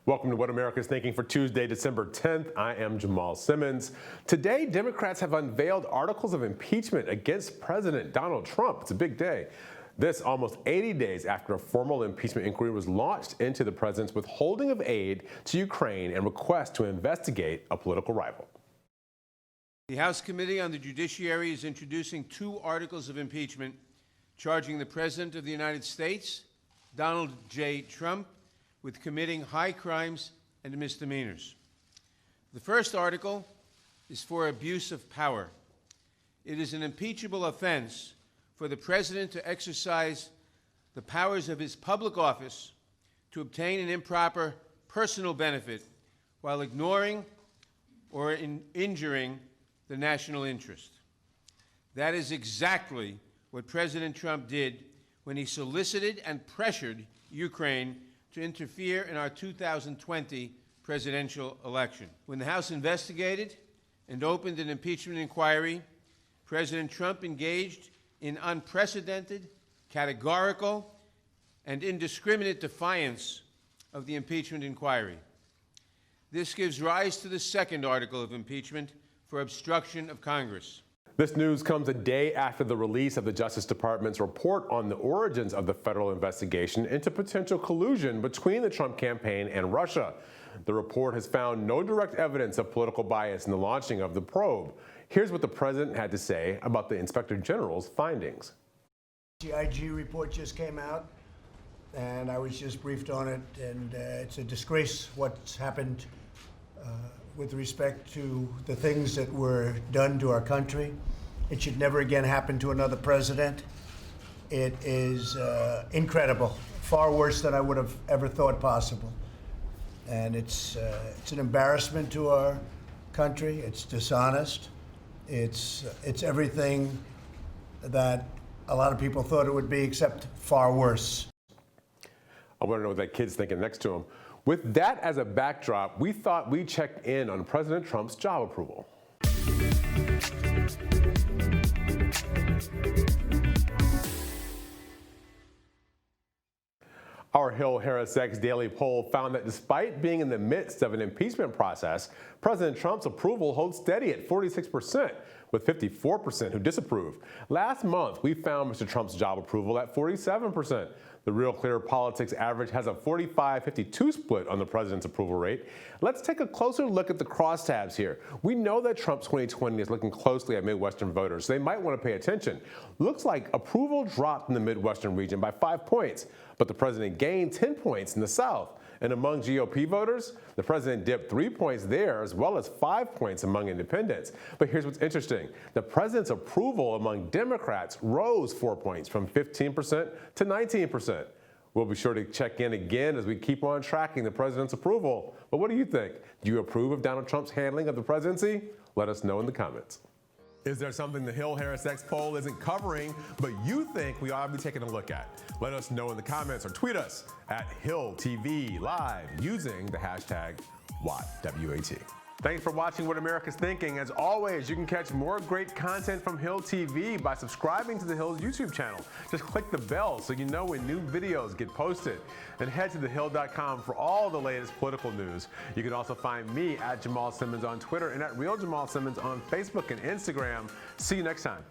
Welcome to What America's Thinking for Tuesday, December 10th. I am Jamal Simmons. Today, Democrats have unveiled articles of impeachment against President Donald Trump. It's a big day. This almost 80 days after a formal impeachment inquiry was launched into the president's withholding of aid to Ukraine and request to investigate a political rival. The House Committee on the Judiciary is introducing two articles of impeachment charging the President of the United States, Donald J. Trump, with committing high crimes and misdemeanors. The first article is for abuse of power. It is an impeachable offense for the President to exercise the powers of his public office to obtain an improper personal benefit while ignoring or injuring the national interest. That is exactly what President Trump did when he solicited and pressured Ukraine to interfere in our 2020 presidential election. When the House investigated and opened an impeachment inquiry, President Trump engaged in unprecedented, categorical, and indiscriminate defiance of the impeachment inquiry. This gives rise to the second article of impeachment for obstruction of Congress. This news comes a day after the release of the Justice Department's report on the origins of the federal investigation into potential collusion between the Trump campaign and Russia. The report has found no direct evidence of political bias in the launching of the probe. Here's what the president had to say about the Inspector General's findings. The IG report just came out, and I was just briefed on it, and it's a disgrace what's happened with respect to the things that were done to our country. It should never again happen to another president. It is incredible, far worse than I would have ever thought possible. And it's an embarrassment to our country. It's dishonest. It's everything that a lot of people thought it would be, except far worse. I want to know what that kid's thinking next to him. With that as a backdrop, we thought we'd check in on President Trump's job approval. Our HarrisX daily poll found that despite being in the midst of an impeachment process, President Trump's approval holds steady at 46%, with 54% who disapprove. Last month, we found Mr. Trump's job approval at 47%. The Real Clear Politics average has a 45-52 split on the president's approval rate. Let's take a closer look at the crosstabs here. We know that Trump 2020 is looking closely at Midwestern voters, so they might want to pay attention. Looks like approval dropped in the Midwestern region by 5 points, but the president gained 10 points in the South. And among GOP voters, the president dipped 3 points there, as well as 5 points among independents. But here's what's interesting. The president's approval among Democrats rose 4 points, from 15% to 19%. We'll be sure to check in again as we keep on tracking the president's approval. But what do you think? Do you approve of Donald Trump's handling of the presidency? Let us know in the comments. Is there something the HarrisX poll isn't covering, but you think we ought to be taking a look at? Let us know in the comments or tweet us at HillTV Live using the hashtag WAT. Thanks for watching What America's Thinking. As always, you can catch more great content from Hill TV by subscribing to the Hill's YouTube channel. Just click the bell so you know when new videos get posted. And head to thehill.com for all the latest political news. You can also find me at Jamal Simmons on Twitter and at Real Jamal Simmons on Facebook and Instagram. See you next time.